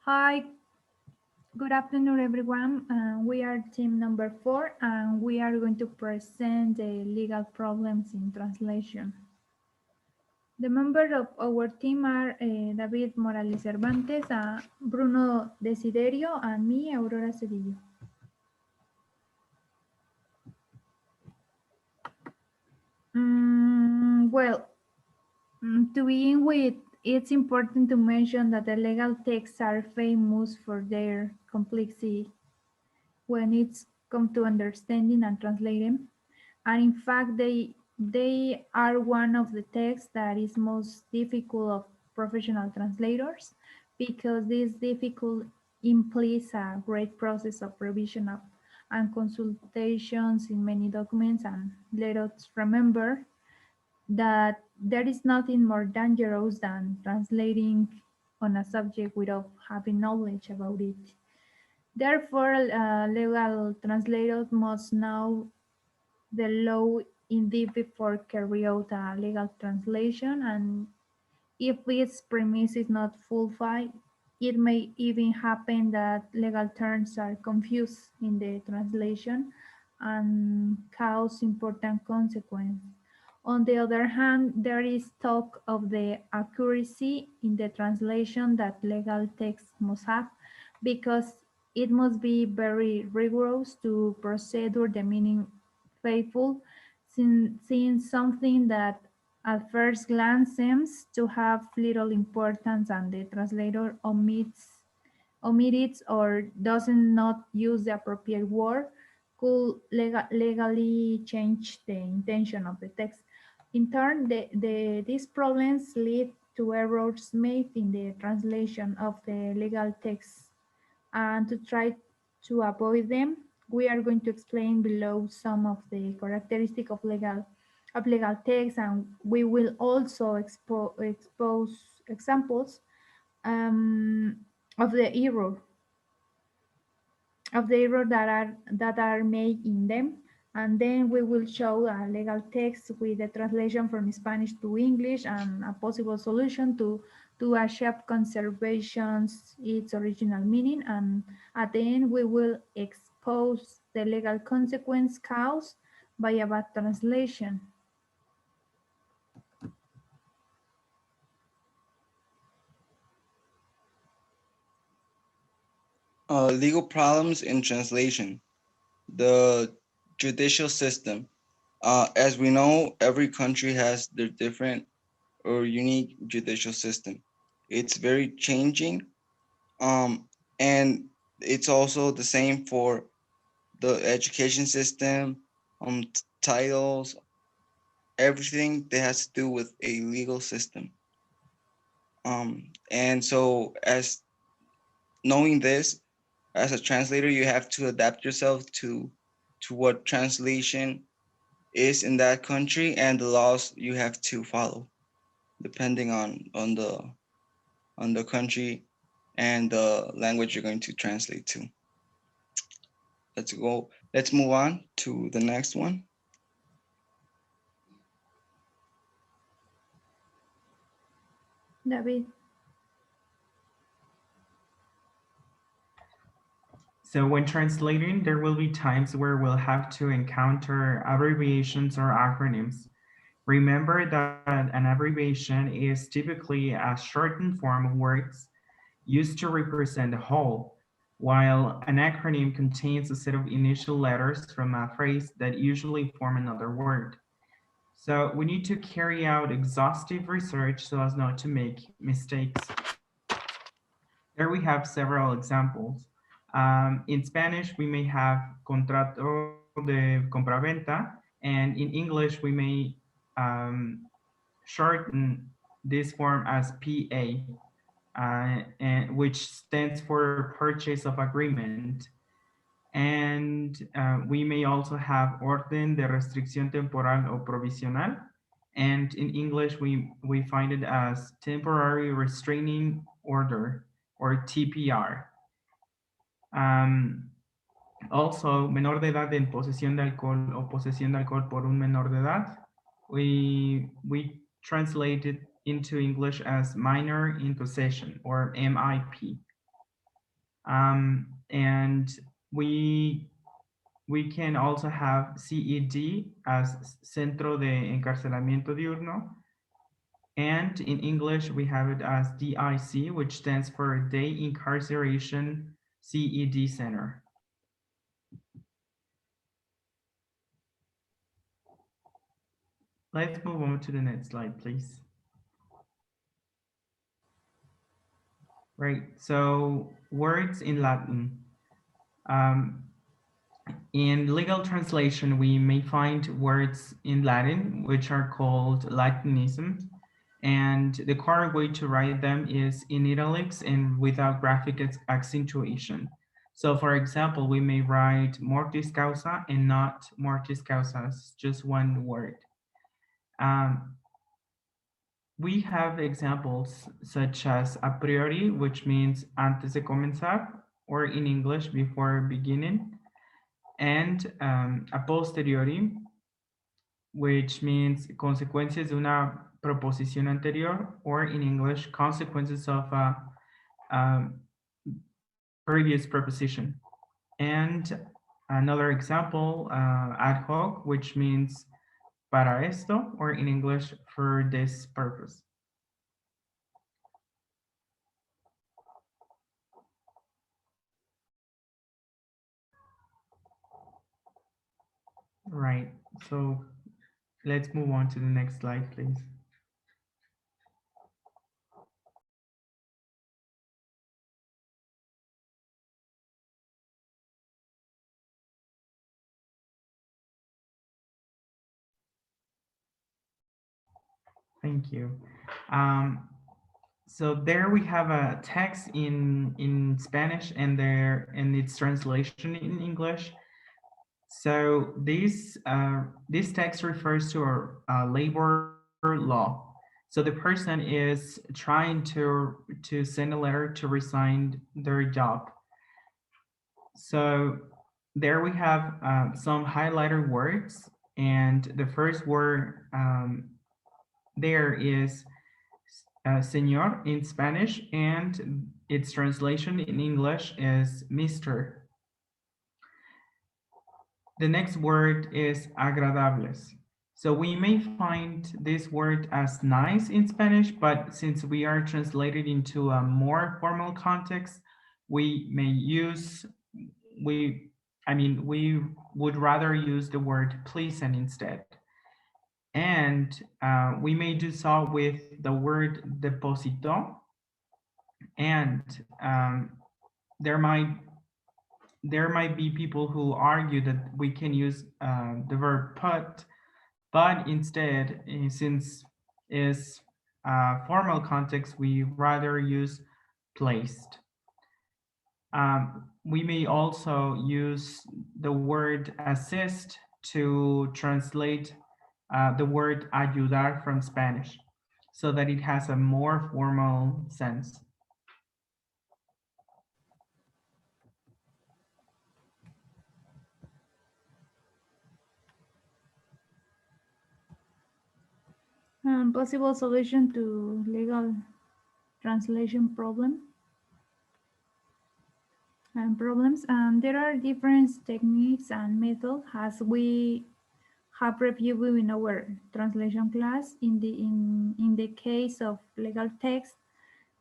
Hi, good afternoon, everyone. We are team number 4, and we are going to present the legal problems in translation. The members of our team are David Morales Cervantes, Bruno Desiderio, and me, Aurora Cedillo. Well, to begin with, it's important to mention that the legal texts are famous for their complexity when it's come to understanding and translating. And in fact, they are one of the texts that is most difficult of professional translators because this difficult implies a great process of revision of and consultations in many documents. And let us remember that there is nothing more dangerous than translating on a subject without having knowledge about it. Therefore, legal translators must know the law in depth before carry out a legal translation, and if its premise is not fulfilled, it may even happen that legal terms are confused in the translation and cause important consequences. On the other hand, there is talk of the accuracy in the translation that legal text must have because it must be very rigorous to procedure the meaning faithful, since something that at first glance seems to have little importance and the translator omits or doesn't not use the appropriate word could legally change the intention of the text. In turn, these problems lead to errors made in the translation of the legal text. And to try to avoid them, we are going to explain below some of the characteristics of legal text, and we will also expose examples um, of the error that are made in them, and then we will show a legal text with the translation from Spanish to English and a possible solution to achieve conservations its original meaning, and at the end we will expose the legal consequence caused by a bad translation. Legal problems in translation. The judicial system. As we know, every country has their different or unique judicial system. It's very changing, and it's also the same for the education system, titles, everything that has to do with a legal system. And so, as knowing this, as a translator, you have to adapt yourself to what translation is in that country and the laws you have to follow, depending on the country and the language you're going to translate to. Let's go. Let's move on to the next one. David. So when translating, there will be times where we'll have to encounter abbreviations or acronyms. Remember that an abbreviation is typically a shortened form of words used to represent a whole, while an acronym contains a set of initial letters from a phrase that usually form another word. So we need to carry out exhaustive research so as not to make mistakes. There we have several examples. In Spanish, we may have contrato de compraventa, and in English, we may um, shorten this form as PA, which stands for Purchase of Agreement. And we may also have Orden de Restricción Temporal o Provisional. And in English, we find it as Temporary Restraining Order or TPR. Um, Also, menor de edad en posesión de alcohol o posesión de alcohol por un menor de edad. We translate it into English as minor in possession or MIP. And we can also have CED as Centro de Encarcelamiento Diurno. And in English, we have it as DIC, which stands for Day Incarceration CED Center. Let's move on to the next slide, please. Right, so words in Latin. In legal translation, we may find words in Latin, which are called Latinisms. And the correct way to write them is in italics and without graphic accentuation. So for example, we may write mortis causa and not mortis causas, just one word. We have examples such as a priori, which means antes de comenzar, or in English, before beginning, and a posteriori, which means consecuencias de una proposición anterior, or in English, consequences of a previous proposition. And another example, ad hoc, which means para esto, or in English, for this purpose. Right, so let's move on to the next slide, please. Thank you. So there we have a text in Spanish and its translation in English. So this text refers to a labor law. So the person is trying to send a letter to resign their job. So there we have some highlighted words, and the first word there is señor in Spanish, and its translation in English is Mr. The next word is agradables. So we may find this word as nice in Spanish, but since we are translated into a more formal context, we may use, we would rather use the word pleasant instead. And we may do so with the word deposito. And there might be people who argue that we can use the verb put, but instead, since is formal context, we rather use placed. We may also use the word assist to translate the word ayudar from Spanish, so that it has a more formal sense. Possible solution to legal translation problems. There are different techniques and methods as we have reviewed in our translation class. In the case of legal text,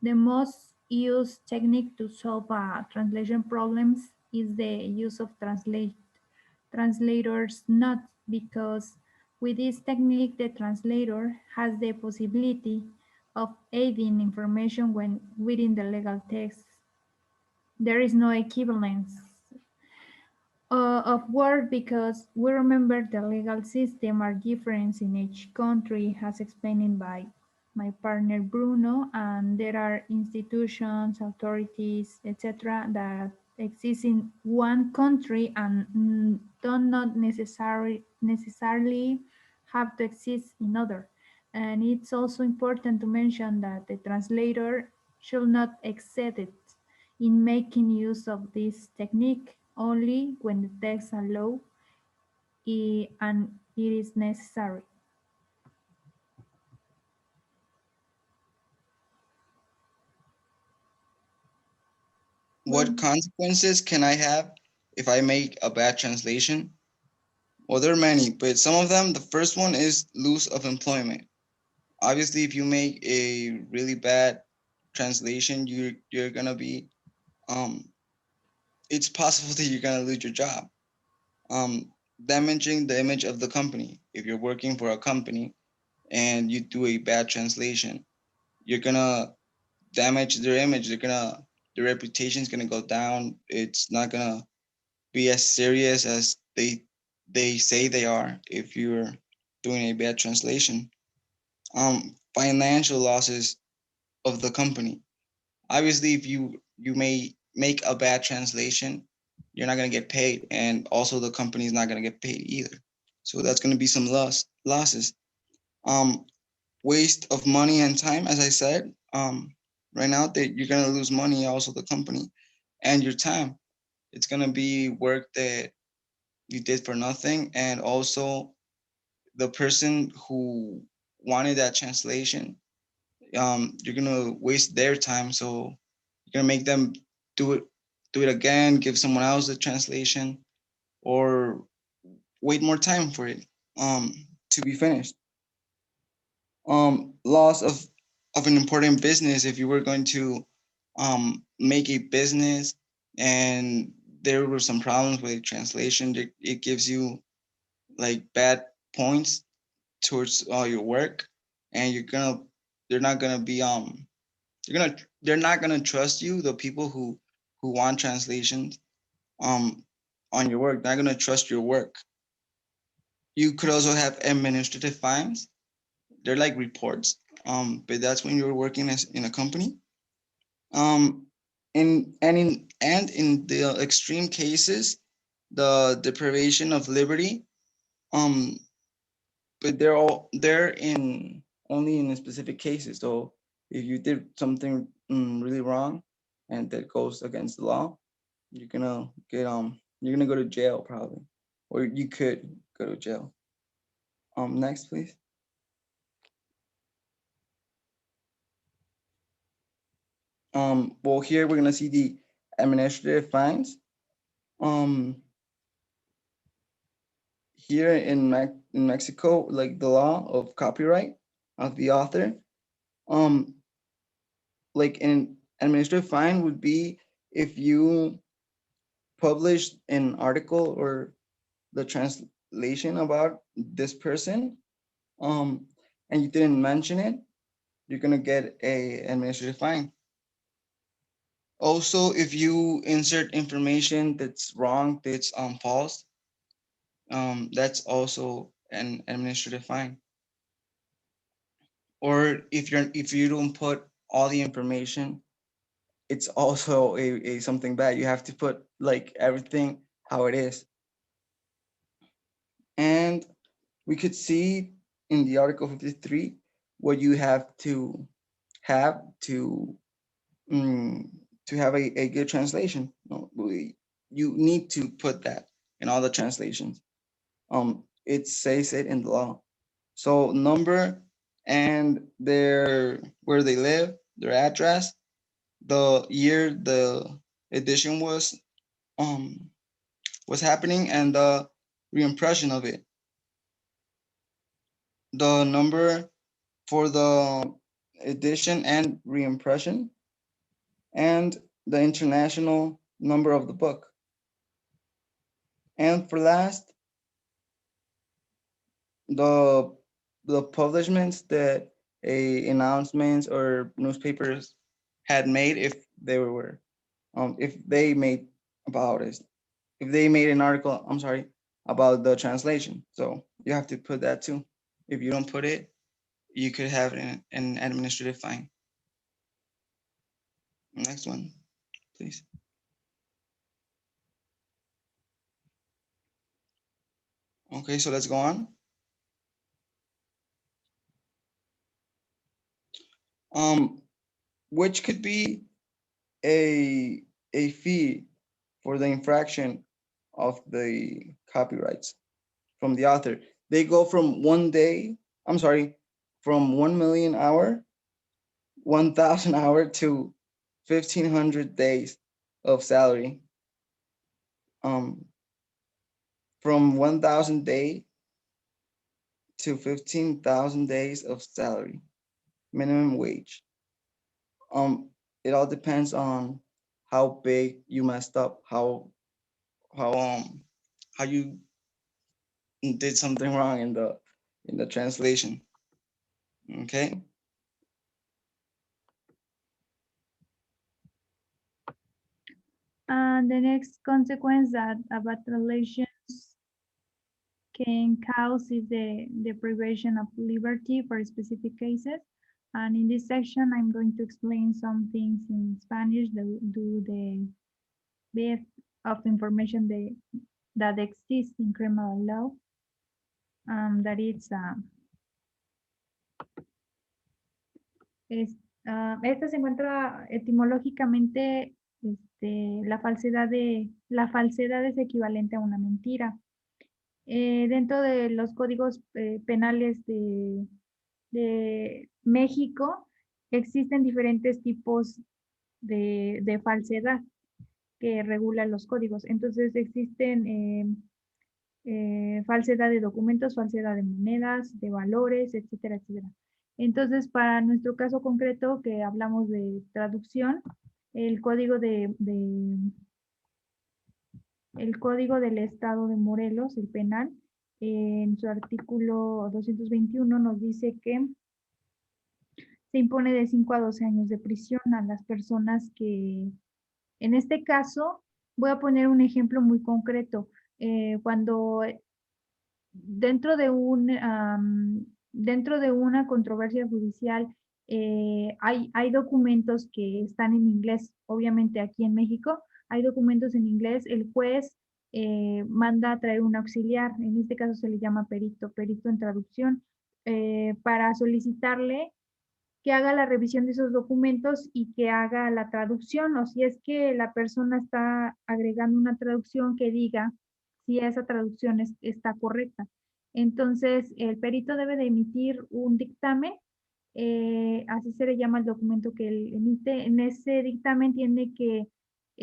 the most used technique to solve translation problems is the use of translators note, because with this technique the translator has the possibility of adding information when within the legal text. There is no equivalence of word, because we remember the legal system are different in each country, as explained by my partner Bruno, and there are institutions, authorities, etc. that exist in one country and do not necessarily have to exist in other. And it's also important to mention that the translator should not excel it in making use of this technique only when the text allows it and it is necessary. What consequences can I have if I make a bad translation? Well, there are many, but some of them, the first one is loss of employment. Obviously, if you make a really bad translation, you're gonna be it's possible that you're gonna lose your job. Damaging the image of the company. If you're working for a company and you do a bad translation, you're gonna damage their image. Their reputation is gonna go down. It's not gonna be as serious as they say they are if you're doing a bad translation. Financial losses of the company. Obviously, if you may make a bad translation, you're not going to get paid, and also the company is not going to get paid either. So that's going to be some losses. Um, Waste of money and time, as I said. Right now, that you're going to lose money, also the company, and your time. It's going to be work that you did for nothing, and also the person who wanted that translation, you're gonna waste their time, so you're gonna make them do it do it again, give someone else the translation, or wait more time for it to be finished. Loss of an important business. If you were going to make a business and there were some problems with translation, it gives you like bad points towards your work, and they're not gonna be they're not gonna trust you. The people who want translations um on your work, they're not gonna trust your work. You could also have administrative fines. They're like reports, but that's when you're working as in a company. Um, in the extreme cases, the deprivation of liberty. Um, but they're in only in specific cases. So if you did something really wrong and that goes against the law, you're gonna go to jail probably, or you could go to jail. Next, please. Well, here we're gonna see the administrative fines. Um, Here in Mexico, like the law of copyright of the author, um, like an administrative fine would be if you published an article or the translation about this person, um, and you didn't mention it, you're gonna get a administrative fine. Also, if you insert information that's wrong, that's false, that's also an administrative fine. Or if you don't put all the information, it's also a something bad. You have to put like everything how it is. And we could see in the Article 53 what you have mm, to have a good translation. No, you need to put that in all the translations. It says it in the law. So number and their where they live, their address, the year the edition was happening, and the reimpression of it. The number for the edition and reimpression, and the international number of the book. And for last, the the publishments that a announcements or newspapers had made, if they made about it, if they made an article, I'm sorry, about the translation. So you have to put that too. If you don't put it, you could have an administrative fine. Next one, please. Okay, so let's go on. Um, which could be a fee for the infraction of the copyrights from the author. They go from 1 day, I'm sorry, from 1 million hour, 1,000 hour to 1,500 days. of salary. From 1,000 day to 15,000 days of salary, minimum wage. It all depends on how big you messed up, how you did something wrong in the translation. Okay. And the next consequence that bad translations can cause is the deprivation of liberty for specific cases. And in this section, I'm going to explain some things in Spanish due the bit of information that exists in criminal law. That esta se encuentra etimológicamente, la falsedad es equivalente a una mentira. Dentro de los códigos penales de México existen diferentes tipos de falsedad que regulan los códigos. Entonces existen falsedad de documentos, falsedad de monedas, de valores, etcétera, etcétera. Entonces, para nuestro caso concreto, que hablamos de traducción, el código el Código del Estado de Morelos, el penal, en su artículo 221 nos dice que se impone de 5 a 12 años de prisión a las personas que, en este caso, voy a poner un ejemplo muy concreto. Cuando dentro de una controversia judicial hay documentos que están en inglés, obviamente aquí en México hay documentos en inglés, el juez manda a traer un auxiliar, en este caso se le llama perito en traducción, para solicitarle que haga la revisión de esos documentos y que haga la traducción, o si es que la persona está agregando una traducción que diga si esa traducción está correcta. Entonces, el perito debe de emitir un dictamen, así se le llama el documento que él emite. En ese dictamen tiene que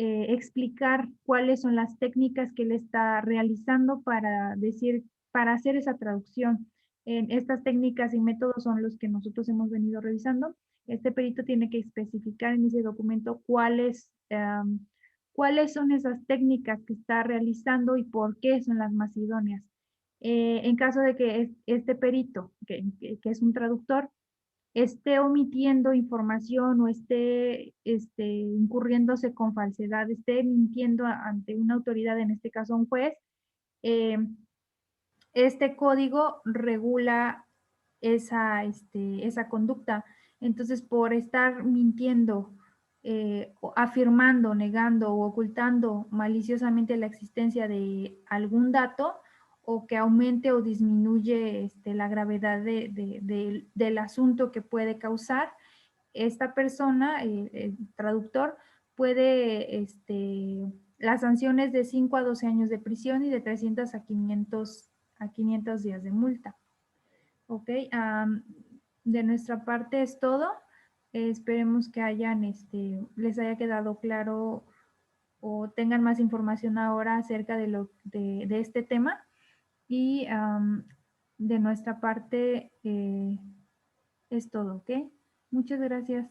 explicar cuáles son las técnicas que él está realizando para hacer esa traducción. Estas técnicas y métodos son los que nosotros hemos venido revisando. Este perito tiene que especificar en ese documento cuáles son esas técnicas que está realizando y por qué son las más idóneas. En caso de que este perito, que es un traductor, esté omitiendo información o esté incurriéndose con falsedad, esté mintiendo ante una autoridad, en este caso un juez, este código regula esa conducta. Entonces, por estar mintiendo, afirmando, negando o ocultando maliciosamente la existencia de algún dato, o que aumente o disminuye la gravedad del asunto que puede causar, esta persona, el traductor, puede, las sanciones de 5 a 12 años de prisión y de 300 a 500 días de multa. Ok, de nuestra parte es todo. Esperemos que les haya quedado claro o tengan más información ahora acerca de este tema. Y de nuestra parte es todo, ¿ok? Muchas gracias.